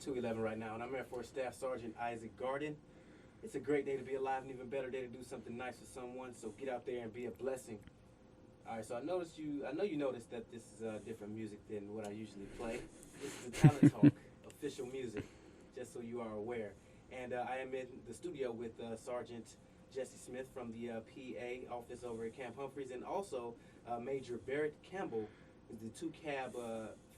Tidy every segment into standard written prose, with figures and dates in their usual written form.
211 right now, and I'm Air Force Staff Sergeant Isaac Garden. It's a great day to be alive, and even better day to do something nice for someone, so get out there and be a blessing. All right, so I know you noticed that this is different music than what I usually play. This is the Talon Talk, official music, just so you are aware. And I am in the studio with Sergeant Jesse Smith from the PA office over at Camp Humphreys, and also Major Barrett Campbell, the 2-cab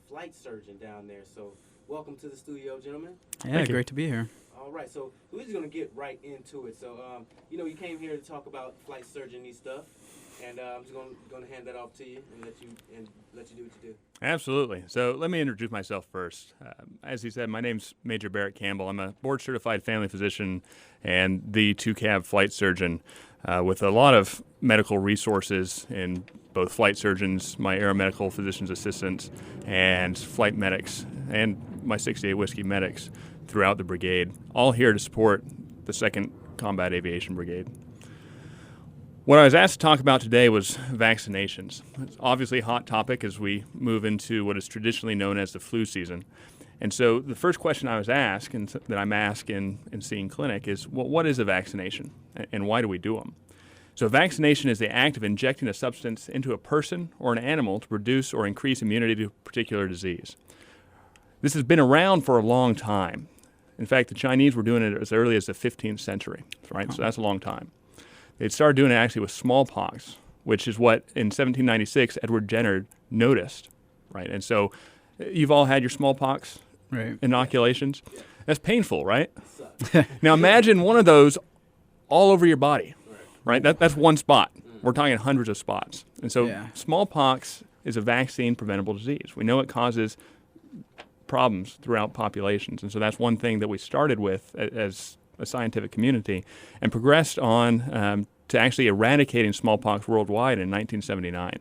flight surgeon down there. So welcome to the studio, gentlemen. Yeah, great to be here. All right, so we're just going to get right into it. So, you came here to talk about flight surgery stuff, and I'm just going to hand that off to you and let you do what you do. Absolutely. So let me introduce myself first. As he said, my name's Major Barrett Campbell. I'm a board-certified family physician and the 2-cab flight surgeon with a lot of medical resources in both flight surgeons, my aeromedical physician's assistants, and flight medics, and my 68 Whiskey medics throughout the brigade, all here to support the 2nd Combat Aviation Brigade. What I was asked to talk about today was vaccinations. It's obviously a hot topic as we move into what is traditionally known as the flu season. And so the first question I was asked, and that I'm asked in seeing clinic, is, well, what is a vaccination and why do we do them? So vaccination is the act of injecting a substance into a person or an animal to produce or increase immunity to a particular disease. This has been around for a long time. In fact, the Chinese were doing it as early as the 15th century, right? So that's a long time. They started doing it actually with smallpox, which is what in 1796 Edward Jenner noticed, right? And so you've all had your smallpox inoculations. That's painful, right? Now imagine one of those all over your body, right? That's one spot. We're talking hundreds of spots. And so smallpox is a vaccine-preventable disease. We know it causes problems throughout populations. And so that's one thing that we started with as a scientific community and progressed on to actually eradicating smallpox worldwide in 1979.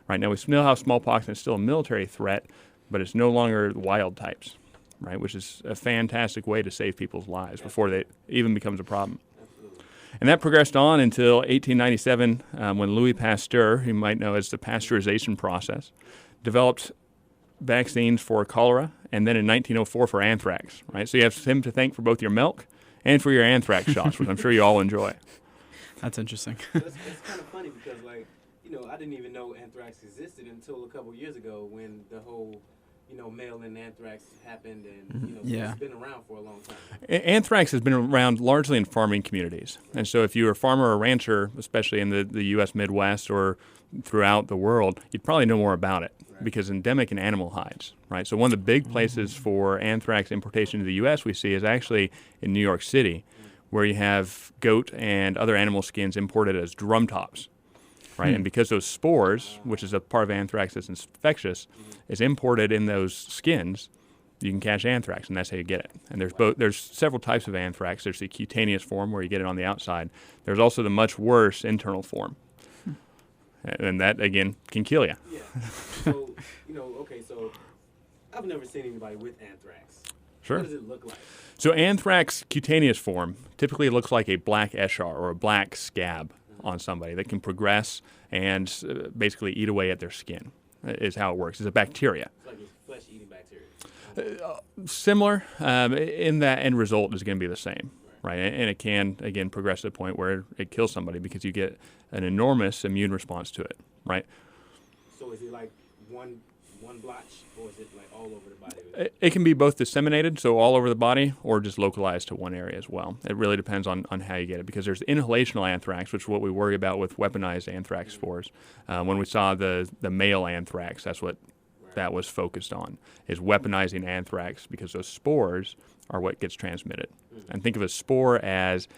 Right now we still have smallpox and it's still a military threat, but it's no longer wild types, right? Which is a fantastic way to save people's lives before it even becomes a problem. And that progressed on until 1897 when Louis Pasteur, who you might know as the pasteurization process, developed vaccines for cholera, and then in 1904 for anthrax, right? So you have him to thank for both your milk and for your anthrax shots, which I'm sure you all enjoy. That's interesting. It's kind of funny because, I didn't even know anthrax existed until a couple years ago when the whole, mail-in anthrax happened, and, it's been around for a long time. Anthrax has been around largely in farming communities. And so if you're a farmer or rancher, especially in the U.S. Midwest or throughout the world, you'd probably know more about it because endemic in animal hides, right? So one of the big places for anthrax importation to the U.S. we see is actually in New York City, where you have goat and other animal skins imported as drum tops, right? And because those spores, which is a part of anthrax that's infectious, is imported in those skins, you can catch anthrax, and that's how you get it. And there's several types of anthrax. There's the cutaneous form where you get it on the outside. There's also the much worse internal form. And that, again, can kill you. Yeah. So, so I've never seen anybody with anthrax. Sure. What does it look like? So anthrax cutaneous form typically looks like a black eschar or a black scab on somebody that can progress and basically eat away at their skin is how it works. It's a bacteria. It's like a flesh-eating bacteria. Similar in that end result is going to be the same. Right, and it can, again, progress to the point where it kills somebody because you get an enormous immune response to it, right? So is it like one blotch, or is it like all over the body? It can be both disseminated, so all over the body, or just localized to one area as well. It really depends on how you get it, because there's inhalational anthrax, which is what we worry about with weaponized anthrax spores. When we saw the male anthrax, that's what that was focused on, is weaponizing anthrax, because those spores are what gets transmitted. And think of a spore as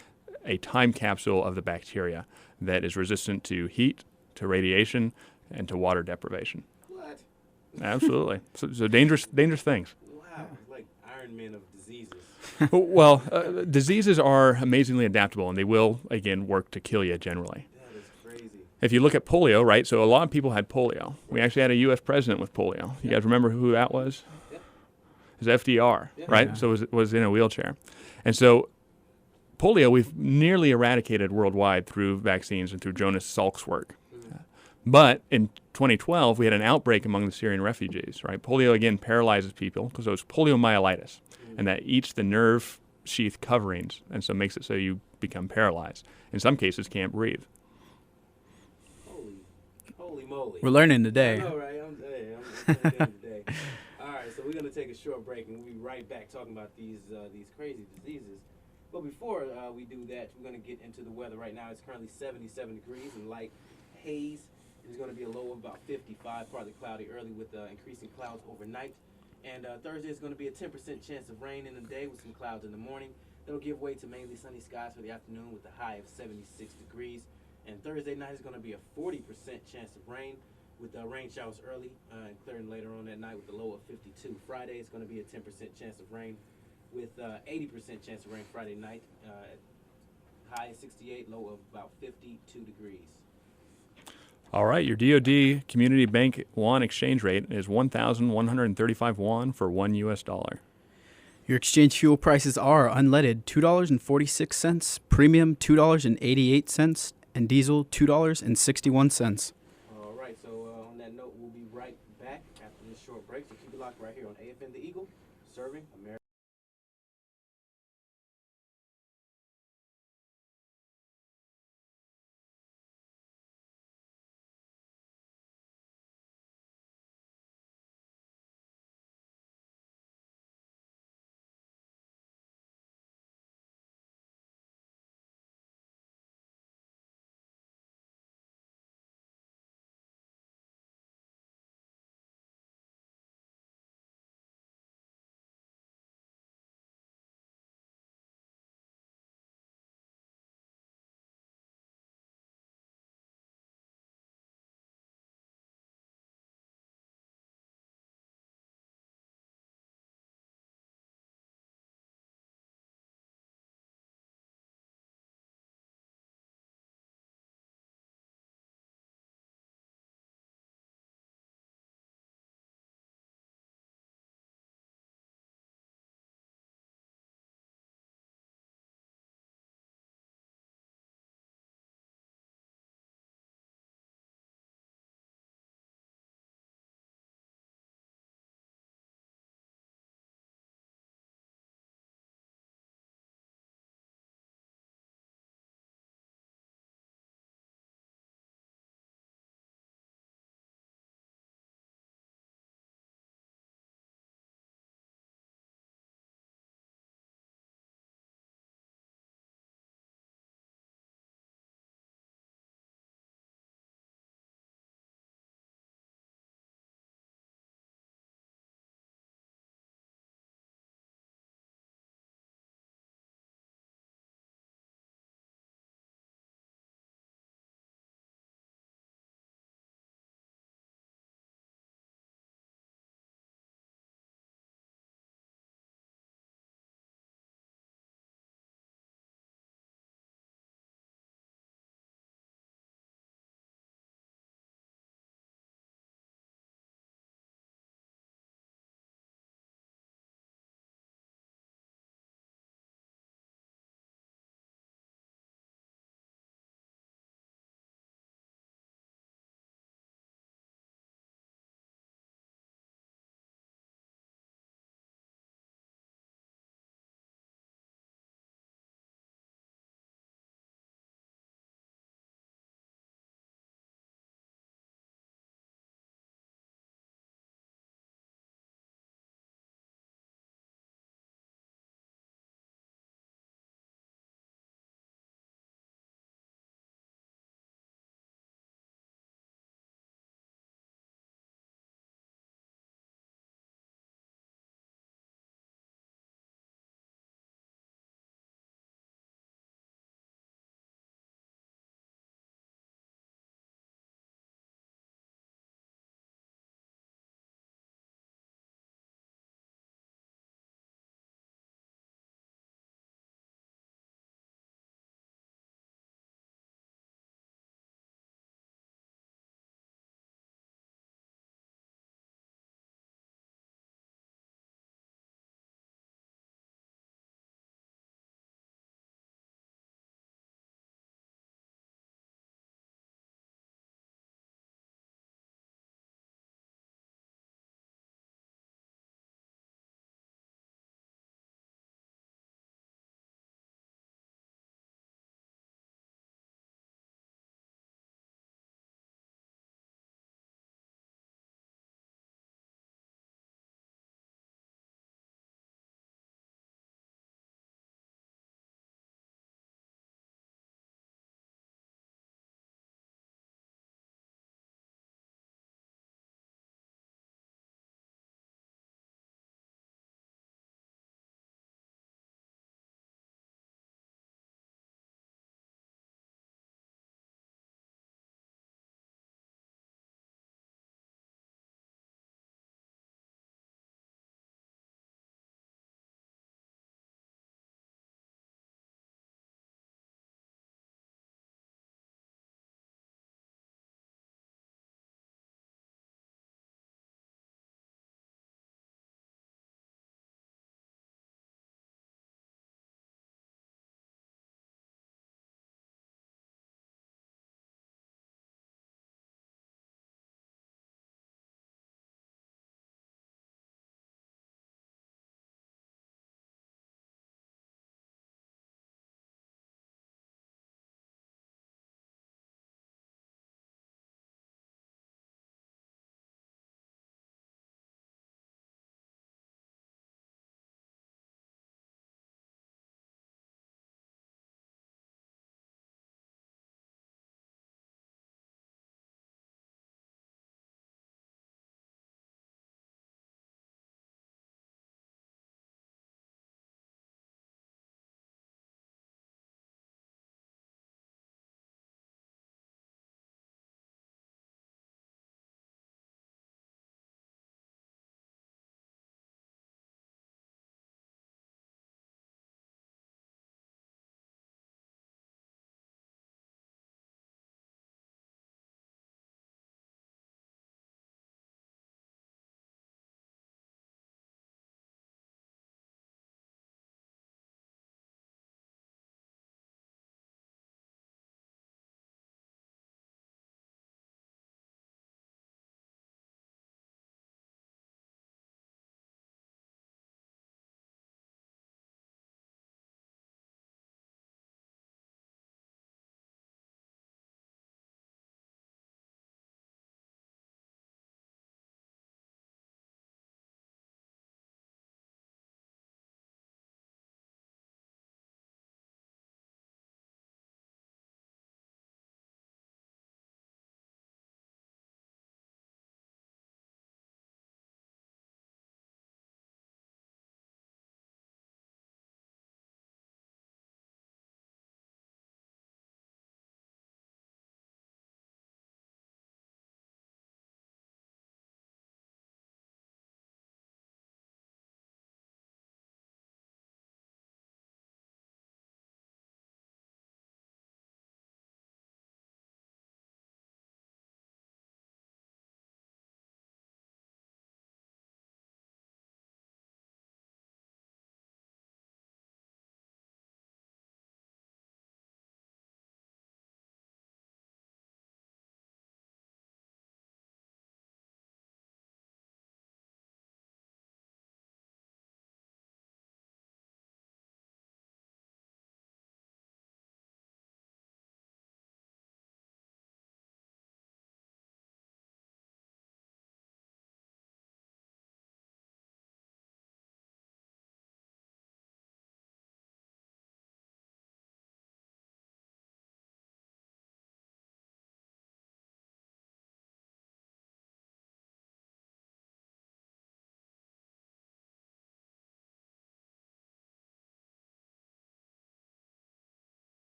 a time capsule of the bacteria that is resistant to heat, to radiation, and to water deprivation. What? Absolutely. So dangerous things. Wow, like Iron Man of diseases. Well, diseases are amazingly adaptable, and they will, again, work to kill you generally. That is crazy. If you look at polio, right, so a lot of people had polio. We actually had a U.S. president with polio. You guys remember who that was? It was FDR, right? Yeah. So it was in a wheelchair. And so polio we've nearly eradicated worldwide through vaccines and through Jonas Salk's work. But in 2012, we had an outbreak among the Syrian refugees, right? Polio, again, paralyzes people because it was poliomyelitis, and that eats the nerve sheath coverings, and so makes it so you become paralyzed. In some cases, can't breathe. Holy moly. We're learning today. I know, right? I'm learning today. All right, so we're going to take a short break, and we'll be right back talking about these crazy diseases. But before we do that, we're going to get into the weather. Right now, it's currently 77 degrees and light haze. There's going to be a low of about 55, partly cloudy early with increasing clouds overnight. And Thursday is going to be a 10% chance of rain in the day with some clouds in the morning. That'll give way to mainly sunny skies for the afternoon with a high of 76 degrees. And Thursday night is going to be a 40% chance of rain with rain showers early and clearing later on that night with a low of 52. Friday is going to be a 10% chance of rain with 80% chance of rain Friday night. High of 68, low of about 52 degrees. All right, your DoD Community Bank Won exchange rate is 1,135 won for $1. Your exchange fuel prices are unleaded $2.46, premium $2.88, and diesel $2.61. All right, so on that note, we'll be right back after this short break. So keep it locked right here on AFN The Eagle, serving America.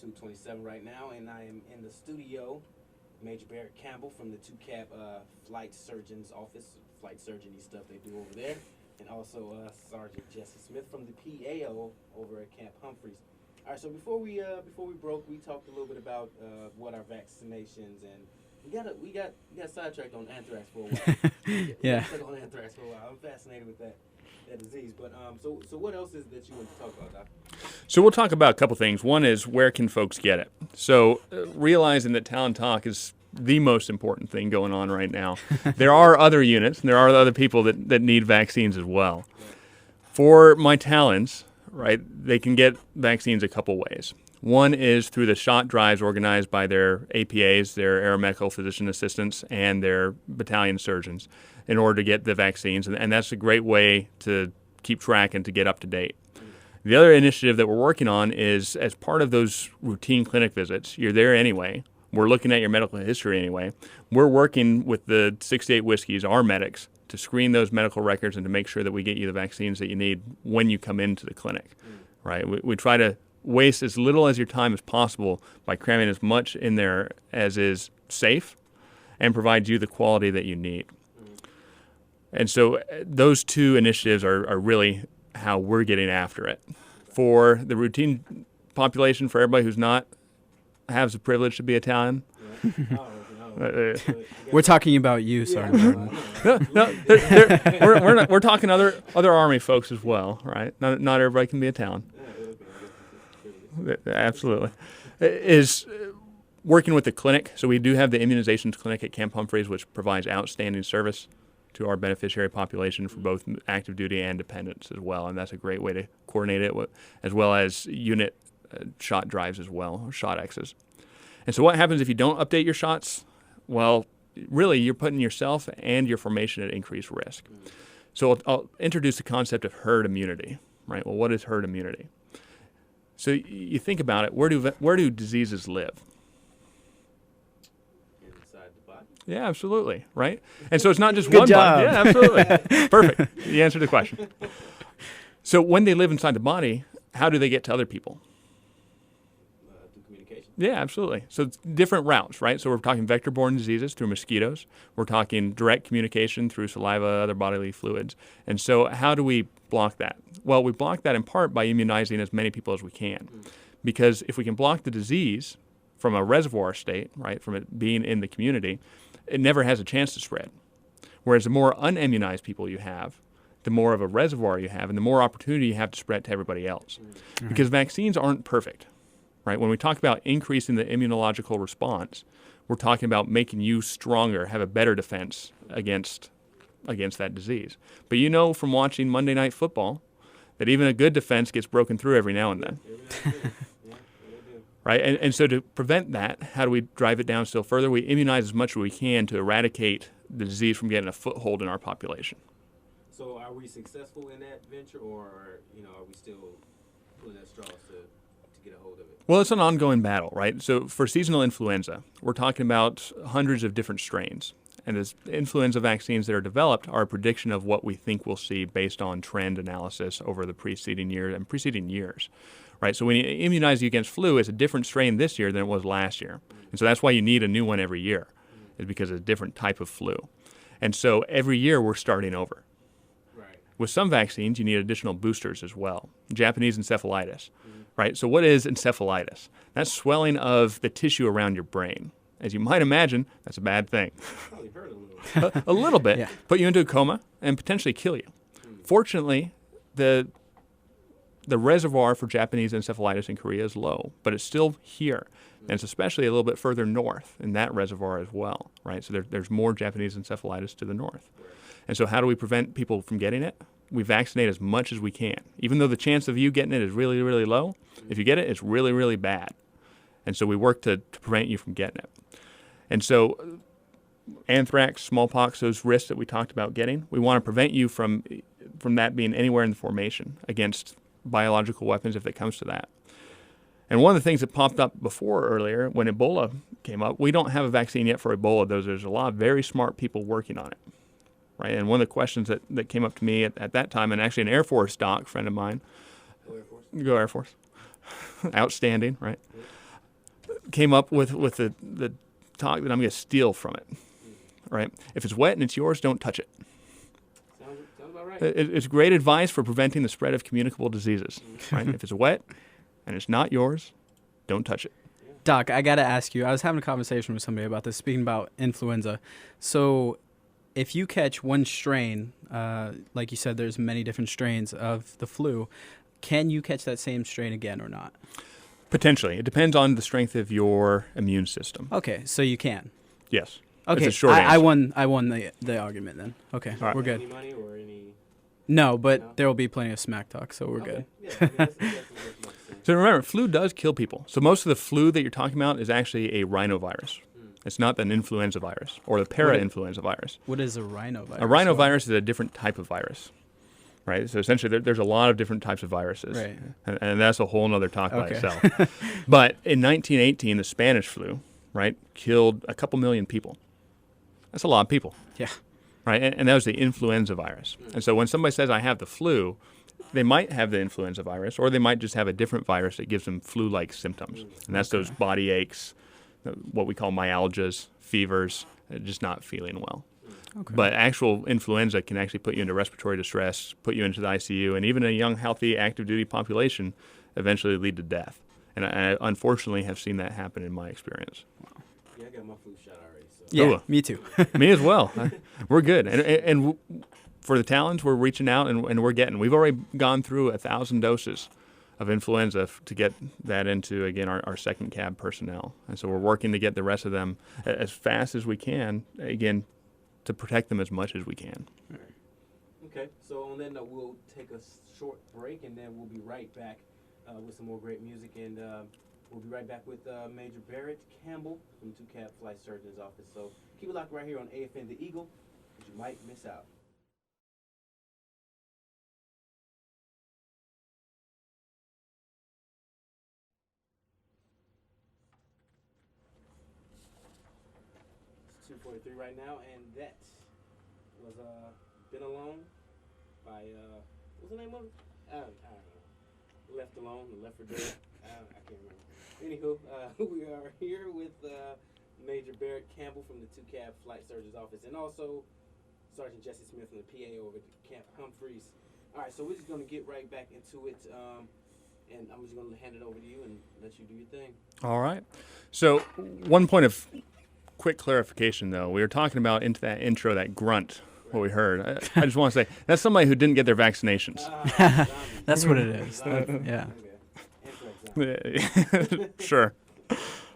227 right now, and I am in the studio. Major Barrett Campbell from the 2CAB Flight Surgeon's Office, flight surgeon-y stuff they do over there, and also Sergeant Jesse Smith from the PAO over at Camp Humphreys. All right, so before we broke, we talked a little bit about what our vaccinations, and we got sidetracked on anthrax for a while. Yeah. We got on anthrax for a while. I'm fascinated with that disease. But so what else is that you want to talk about, Doc? So we'll talk about a couple things. One is, where can folks get it? So realizing that Talon Talk is the most important thing going on right now. There are other units, and there are other people that need vaccines as well. For my Talons, right, they can get vaccines a couple ways. One is through the shot drives organized by their APAs, their aeromedical physician assistants, and their battalion surgeons in order to get the vaccines. And that's a great way to keep track and to get up to date. The other initiative that we're working on is, as part of those routine clinic visits, you're there anyway. We're looking at your medical history anyway. We're working with the 68 Whiskeys, our medics, to screen those medical records and to make sure that we get you the vaccines that you need when you come into the clinic. Right? We try to waste as little as your time as possible by cramming as much in there as is safe and provides you the quality that you need. And so those two initiatives are really how we're getting after it. For the routine population, for everybody who's not has the privilege to be Italian. We're talking about you, Sergeant. We're talking other Army folks as well, right? Not everybody can be Italian. Absolutely. Is working with the clinic. So we do have the immunizations clinic at Camp Humphreys, which provides outstanding service to our beneficiary population for both active duty and dependents as well. And that's a great way to coordinate it, as well as unit shot drives as well, or shot X's. And so what happens if you don't update your shots? Well, really, you're putting yourself and your formation at increased risk. So I'll introduce the concept of herd immunity, right? Well, what is herd immunity? So you think about it, where do diseases live? Inside the body. Yeah, absolutely, right? And so it's not just Good one job. body. Yeah, absolutely. Perfect. You answered the question. So when they live inside the body, how do they get to other people? Through communication. Yeah, absolutely. So it's different routes, right? So we're talking vector-borne diseases through mosquitoes. We're talking direct communication through saliva, other bodily fluids. And so how do we block that? Well, we block that in part by immunizing as many people as we can. Because if we can block the disease from a reservoir state, right, from it being in the community, it never has a chance to spread. Whereas the more unimmunized people you have, the more of a reservoir you have, and the more opportunity you have to spread to everybody else. Because vaccines aren't perfect, right? When we talk about increasing the immunological response, we're talking about making you stronger, have a better defense against that disease. But you know from watching Monday Night Football that even a good defense gets broken through every now and then. Right? And so to prevent that, how do we drive it down still further? We immunize as much as we can to eradicate the disease from getting a foothold in our population. So are we successful in that venture, or are we still pulling at straws to get a hold of it? Well, it's an ongoing battle, right? So for seasonal influenza, we're talking about hundreds of different strains. And as influenza vaccines that are developed are a prediction of what we think we'll see based on trend analysis over the preceding year and preceding years, right? So when you immunize you against flu, it's a different strain this year than it was last year. And so that's why you need a new one every year, is because it's a different type of flu. And so every year we're starting over. Right. With some vaccines, you need additional boosters as well. Japanese encephalitis, right? So what is encephalitis? That's swelling of the tissue around your brain. As you might imagine, that's a bad thing. Probably hurt a little. A little bit. Yeah. Put Put you into a coma and potentially kill you. Fortunately, the reservoir for Japanese encephalitis in Korea is low, but it's still here. And it's especially a little bit further north in that reservoir as well, right? So there's more Japanese encephalitis to the north. And so how do we prevent people from getting it? We vaccinate as much as we can. Even though the chance of you getting it is really, really low, if you get it, it's really, really bad. And so we work to prevent you from getting it. And so anthrax, smallpox, those risks that we talked about getting, we want to prevent you from that being anywhere in the formation against biological weapons if it comes to that. And one of the things that popped up before earlier when Ebola came up, we don't have a vaccine yet for Ebola, though there's a lot of very smart people working on it. Right? And one of the questions that came up to me at that time, and actually an Air Force doc friend of mine, Go Air Force. Go Air Force, outstanding, right? came up with the talk that I'm going to steal from it. Right? If it's wet and it's yours, don't touch it. Sounds about right. It's great advice for preventing the spread of communicable diseases. Right? If it's wet and it's not yours, don't touch it. Doc, I got to ask you, I was having a conversation with somebody about this, speaking about influenza. So if you catch one strain, like you said, there's many different strains of the flu, can you catch that same strain again or not? Potentially. It depends on the strength of your immune system. Okay, so you can. Yes. Okay, That's a short answer. I won the argument then. Okay, right. we're good. Any money or any? No, but No? there will be plenty of smack talk, so we're good. Yeah, I mean, that's what makes sense. So remember, flu does kill people. So most of the flu that you're talking about is actually a rhinovirus. It's not an influenza virus or the para-influenza virus. What is a rhinovirus? A rhinovirus is a different type of virus, right? So essentially, there's a lot of different types of viruses. Right. And that's a whole other talk by Okay. itself. But in 1918, the Spanish flu, right, killed a couple million people. That's a lot of people. Yeah. Right? And that was the influenza virus. And so when somebody says, I have the flu, they might have the influenza virus, or they might just have a different virus that gives them flu-like symptoms. And that's those body aches, what we call myalgias, fevers, just not feeling well. Okay. But actual influenza can actually put you into respiratory distress, put you into the ICU, and even a young, healthy, active-duty population eventually lead to death. And I unfortunately have seen that happen in my experience. Yeah, I got my flu shot already. So. Yeah, Ooh. me too. Me as well. We're good. And for the Talons, we're reaching out and we're getting. We've already gone through 1,000 doses of influenza to get that into, again, our second cab personnel. And so we're working to get the rest of them as fast as we can, again, to protect them as much as we can. Okay, so on that note, we'll take a short break, and then we'll be right back with some more great music. And we'll be right back with Major Barrett Campbell from 2 Cab Flight Surgeon's office. So keep it locked right here on AFN The Eagle, because you might miss out. It's 2:43 right now, and that was Been Alone by what's the name of it? I don't know. Left Alone, Left for Dead. I can't remember. Anywho, we are here with Major Barrett Campbell from the 2 Cab Flight Surgeon's office, and also Sergeant Jesse Smith from the PA over at Camp Humphreys. All right, so we're just gonna get right back into it, and I'm just gonna hand it over to you and let you do your thing. All right. So one point of quick clarification, though. We were talking about into that intro, that grunt, what we heard. I just want to say, that's somebody who didn't get their vaccinations. That's what it is. Yeah. Sure.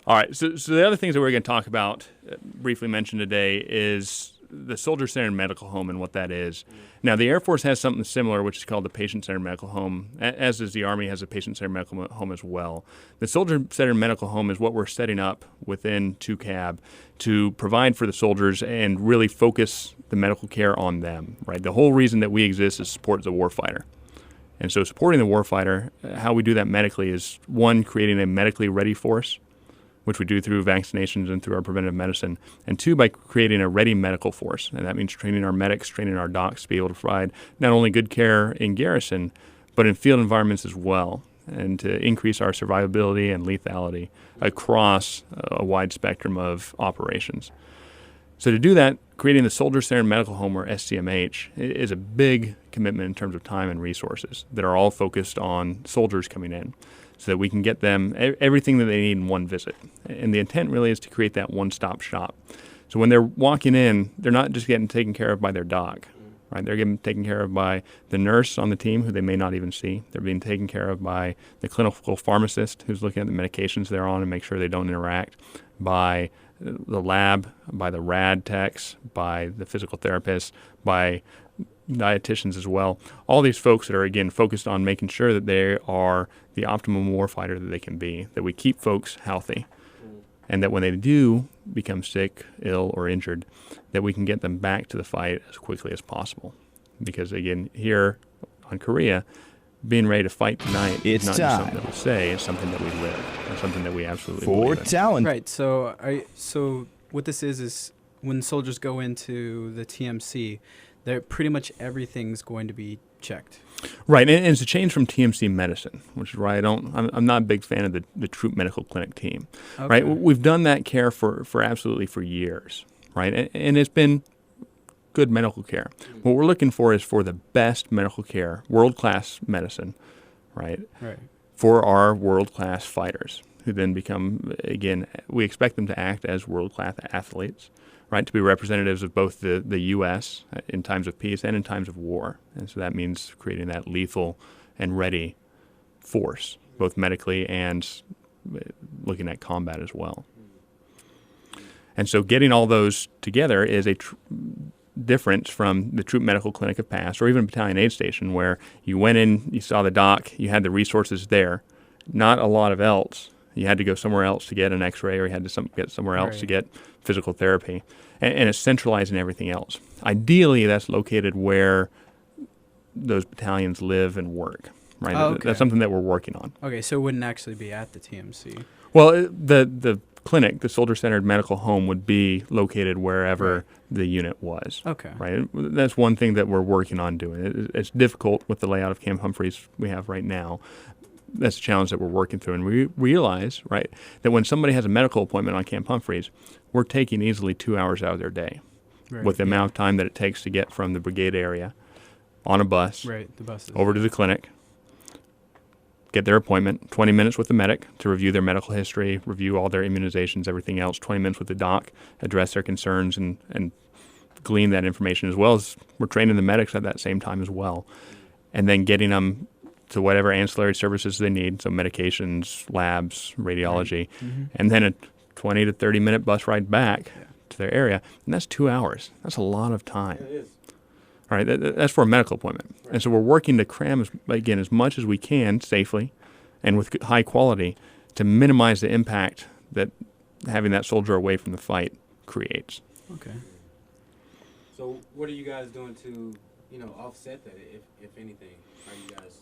All right. So the other things that we're going to talk about, briefly mentioned today, is the Soldier-Centered Medical Home and what that is. Now, the Air Force has something similar, which is called the Patient-Centered Medical Home, as does the Army has a Patient-Centered Medical Home as well. The Soldier-Centered Medical Home is what we're setting up within 2 Cab to provide for the soldiers and really focus the medical care on them, right? The whole reason that we exist is to support the warfighter. And so supporting the warfighter, how we do that medically is, one, creating a medically ready force, which we do through vaccinations and through our preventive medicine, and 2, by creating a ready medical force. And that means training our medics, training our docs to be able to provide not only good care in garrison, but in field environments as well, and to increase our survivability and lethality across a wide spectrum of operations. So to do that, creating the Soldier-Centered Medical Home, or SCMH, is a big commitment in terms of time and resources that are all focused on soldiers coming in, so that we can get them everything that they need in one visit. And the intent really is to create that one-stop shop. So when they're walking in, they're not just getting taken care of by their doc, right? They're getting taken care of by the nurse on the team, who they may not even see. They're being taken care of by the clinical pharmacist, who's looking at the medications they're on and make sure they don't interact, by the lab, by the rad techs, by the physical therapist, by dietitians as well. All these folks that are, again, focused on making sure that they are the optimum warfighter that they can be, that we keep folks healthy, and that when they do become sick, ill, or injured, that we can get them back to the fight as quickly as possible. Because, again, here on Korea, being ready to fight tonight is not just something that we say, it's something that we live. It's something that we absolutely believe in. Talon. Right. So what this is when soldiers go into the TMC, pretty much everything's going to be checked. Right, and it's a change from TMC medicine, which is why I'm not a big fan of the troop medical clinic team. Okay. Right, we've done that care for absolutely for years, right, and it's been good medical care. What we're looking for is for the best medical care, world-class medicine, right, for our world-class fighters, who then become, again, we expect them to act as world-class athletes, right, to be representatives of both the U.S. in times of peace and in times of war. And so that means creating that lethal and ready force, both medically and looking at combat as well. And so getting all those together is a difference from the troop medical clinic of past, or even a battalion aid station, where you went in, you saw the doc, you had the resources there, not a lot of else. You had to go somewhere else to get an x-ray, or you had to get somewhere else to get physical therapy. And it's centralizing everything else. Ideally, that's located where those battalions live and work, right? Oh, okay. That's something that we're working on. Okay, so it wouldn't actually be at the TMC. Well, the clinic, the soldier-centered medical home, would be located wherever the unit was. Okay. Right? That's one thing that we're working on doing. It's difficult with the layout of Camp Humphreys we have right now. That's a challenge that we're working through. And we realize, right, that when somebody has a medical appointment on Camp Humphreys, we're taking easily 2 hours out of their day with the amount of time that it takes to get from the brigade area on a bus the buses, over to the clinic, get their appointment, 20 minutes with the medic to review their medical history, review all their immunizations, everything else, 20 minutes with the doc, address their concerns, and glean that information, as well as we're training the medics at that same time as well. And then getting them to whatever ancillary services they need, so medications, labs, radiology, and then a 20 to 30 minute bus ride back to their area. And that's 2 hours. That's a lot of time. Yeah, it is. All right, that's for a medical appointment. Right. And so we're working to cram, again, as much as we can safely and with high quality to minimize the impact that having that soldier away from the fight creates. Okay. So what are you guys doing to, offset that, if anything? Are you guys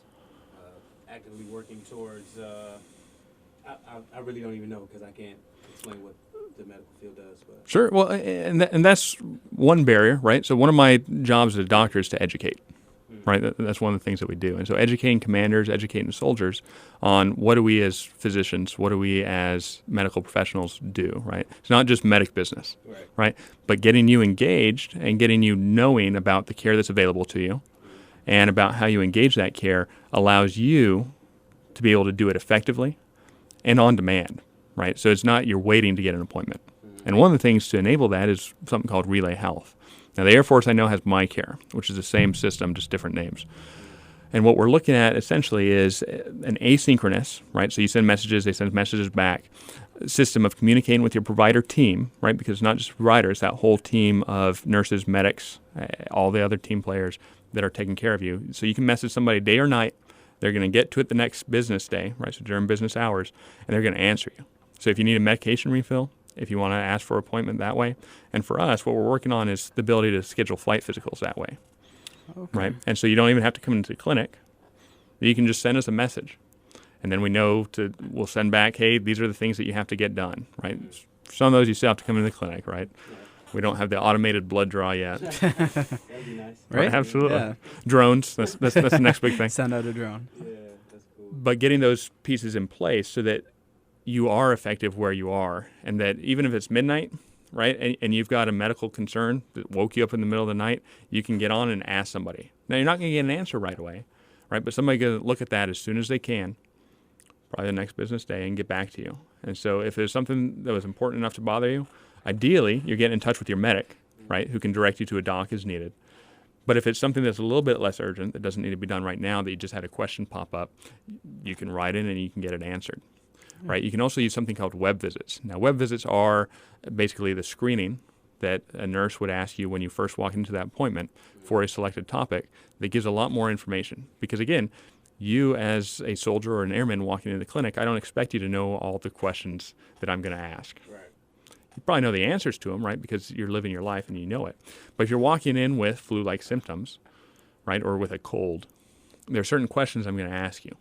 actively working towards, I really don't even know, because I can't explain what the medical field does. But. Sure. Well, and that's one barrier, right? So one of my jobs as a doctor is to educate, right? That's one of the things that we do. And so educating commanders, educating soldiers on what do we as physicians, what do we as medical professionals do, right? It's not just medic business, right? But getting you engaged and getting you knowing about the care that's available to you and about how you engage that care allows you to be able to do it effectively and on demand, right? So it's not you're waiting to get an appointment. And one of the things to enable that is something called Relay Health. Now, the Air Force, I know, has MyCare, which is the same system, just different names. And what we're looking at essentially is an asynchronous, right? So you send messages, they send messages back, system of communicating with your provider team, right? Because it's not just providers, that whole team of nurses, medics, all the other team players that are taking care of you. So you can message somebody day or night. They're going to get to it the next business day, right? So during business hours, and they're going to answer you. So if you need a medication refill, if you want to ask for an appointment that way. And for us, what we're working on is the ability to schedule flight physicals that way, right? And so you don't even have to come into the clinic. You can just send us a message. And then we'll send back, hey, these are the things that you have to get done, right? Some of those you still have to come into the clinic, right? We don't have the automated blood draw yet. That'd be nice. Right? Absolutely. Yeah. Drones, that's the next big thing. Send out a drone. Yeah, that's cool. But getting those pieces in place so that you are effective where you are, and that even if it's midnight, right, and you've got a medical concern that woke you up in the middle of the night, you can get on and ask somebody. Now, you're not going to get an answer right away, right, but somebody's going to look at that as soon as they can, probably the next business day, and get back to you. And so if there's something that was important enough to bother you, ideally, you're getting in touch with your medic, right, who can direct you to a doc as needed. But if it's something that's a little bit less urgent, that doesn't need to be done right now, that you just had a question pop up, you can write in and you can get it answered. Right. You can also use something called web visits. Now, web visits are basically the screening that a nurse would ask you when you first walk into that appointment for a selected topic that gives a lot more information. Because, again, you as a soldier or an airman walking into the clinic, I don't expect you to know all the questions that I'm going to ask. Right. You probably know the answers to them, right, because you're living your life and you know it. But if you're walking in with flu-like symptoms, right, or with a cold, there are certain questions I'm going to ask you.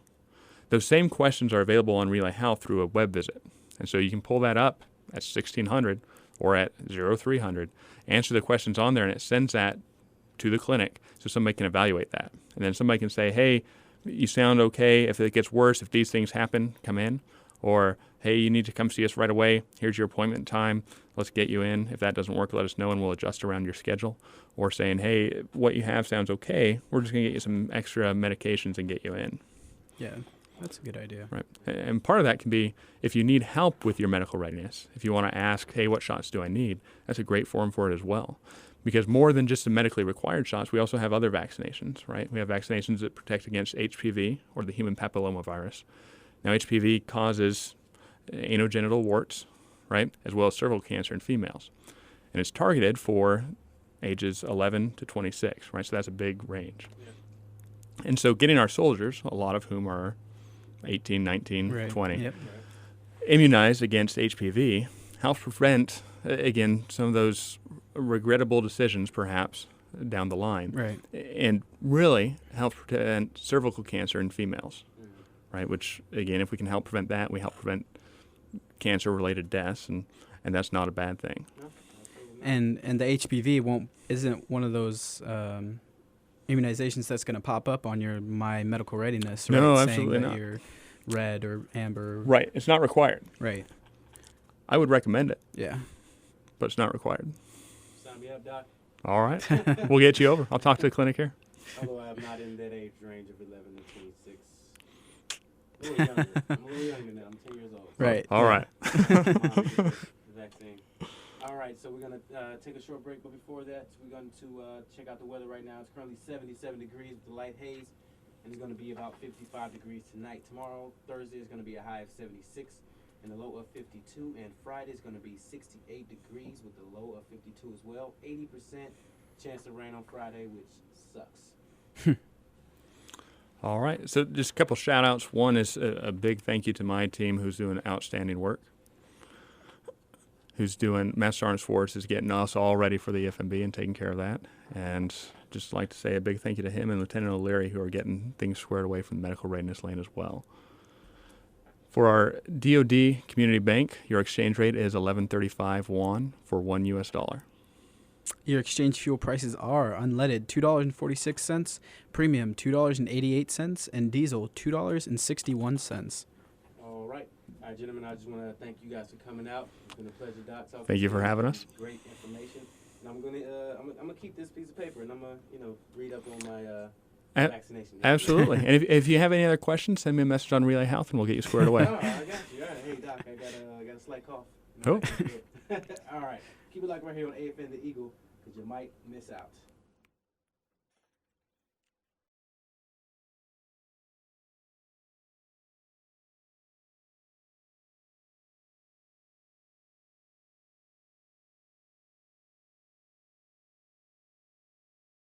Those same questions are available on Relay Health through a web visit. And so you can pull that up at 1600 or at 0300, answer the questions on there, and it sends that to the clinic so somebody can evaluate that. And then somebody can say, hey, you sound okay. If it gets worse, if these things happen, come in. Or, hey, you need to come see us right away. Here's your appointment time. Let's get you in. If that doesn't work, let us know and we'll adjust around your schedule. Or saying, hey, what you have sounds okay. We're just going to get you some extra medications and get you in. Yeah, that's a good idea. Right. And part of that can be if you need help with your medical readiness. If you want to ask, hey, what shots do I need? That's a great forum for it as well. Because more than just the medically required shots, we also have other vaccinations, right? We have vaccinations that protect against HPV, or the human papillomavirus. Now, HPV causes anogenital warts, right, as well as cervical cancer in females. And it's targeted for ages 11 to 26, right? So that's a big range. Yeah. And so getting our soldiers, a lot of whom are 18, 19, Right. 20, Yep. immunized against HPV helps prevent, again, some of those regrettable decisions perhaps down the line. Right. And really helps prevent cervical cancer in females, right? Which, again, if we can help prevent that, we help prevent cancer-related deaths, and that's not a bad thing. And the HPV isn't one of those immunizations that's going to pop up on your My Medical Readiness, right? No, saying absolutely that not. you're red or amber. Right. It's not required. Right. I would recommend it, Yeah. but it's not required. Sign me up, Doc. All right. We'll get you over. I'll talk to the clinic here. Although I'm not in that age range of 11 to 26. A little younger. I'm a little younger now. I'm 10 years old. Right. All right. The vaccine. All right, so we're going to take a short break, but before that, we're going to check out the weather right now. It's currently 77 degrees with the light haze, and it's going to be about 55 degrees tonight. Tomorrow, Thursday, is going to be a high of 76 and a low of 52, and Friday is going to be 68 degrees with a low of 52 as well. 80% chance of rain on Friday, which sucks. All right. So just a couple shout outs. One is a big thank you to my team who's doing outstanding work. Who's doing, Master Sergeant Schwartz is getting us all ready for the FMB and taking care of that. And just like to say a big thank you to him and Lieutenant O'Leary who are getting things squared away from the medical readiness lane as well. For our DoD Community Bank, your exchange rate is 11.35 won for $1 US. Your exchange fuel prices are unleaded $2.46, premium $2.88, and diesel $2.61. All right, gentlemen, I just want to thank you guys for coming out. It's been a pleasure, Doc. Thank you for having us. Great information. And I'm gonna keep this piece of paper and I'm gonna read up on my vaccination. Absolutely. And if you have any other questions, send me a message on Relay Health and we'll get you squared away. Oh, I got you. All right. Hey, Doc, I got a slight cough. Oh. All right. Keep it locked right here on AFN the Eagle, because you might miss out.